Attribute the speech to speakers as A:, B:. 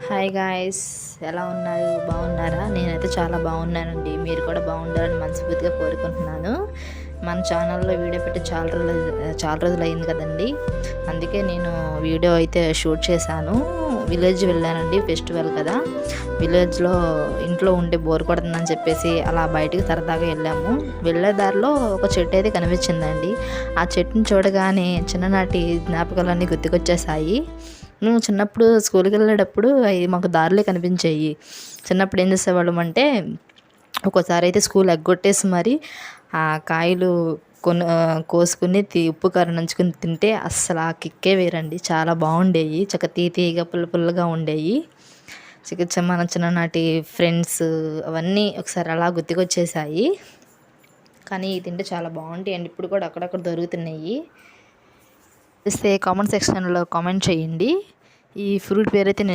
A: Hi guys, ఎలా ఉన్నారు? బాగున్నారా? నేనైతే చాలా బాగున్నానండి. మీరు కూడా బాగుండాలని మనస్ఫూర్తిగా కోరుకుంటున్నాను. మన ఛానల్లో వీడియో పెట్టి చాలా రోజులు అయింది కదండి. అందుకే నేను వీడియో అయితే షూట్ చేశాను. విలేజ్ వెళ్ళానండి, ఫెస్టివల్ కదా. విలేజ్లో ఇంట్లో ఉంటే బోర్ కొడుతుందని చెప్పేసి అలా బయటికి సరదాగా వెళ్ళాము. వెళ్ళే దారిలో ఒక చెట్టు అయితే కనిపించిందండి. ఆ చెట్టుని చూడగానే చిన్ననాటి జ్ఞాపకాలన్నీ గుర్తుకొచ్చేసాయి. మేము చిన్నప్పుడు స్కూల్కి వెళ్ళేటప్పుడు అవి మాకు దారిలో కనిపించాయి. చిన్నప్పుడు ఏం చేసేవాళ్ళం అంటే, ఒక్కోసారి అయితే స్కూల్ ఎగ్గొట్టేసి మరి ఆ కాయలు కోసుకుని ఉప్పు కారం నంచుకుని తింటే అస్సలు ఆ కిక్కే వేరండి. చాలా బాగుండేవి, చక్క తీయగా పుల్ల పుల్లగా ఉండేవి. మన చిన్ననాటి ఫ్రెండ్స్ అవన్నీ ఒకసారి అలా గుర్తుకొచ్చేసాయి. కానీ తింటే చాలా బాగుంటాయండి. ఇప్పుడు కూడా అక్కడక్కడ దొరుకుతున్నాయి. ఇస్తే కామెంట్ సెక్షన్లో కామెంట్ చేయండి. ఈ ఫ్రూట్ పేరైతే నేను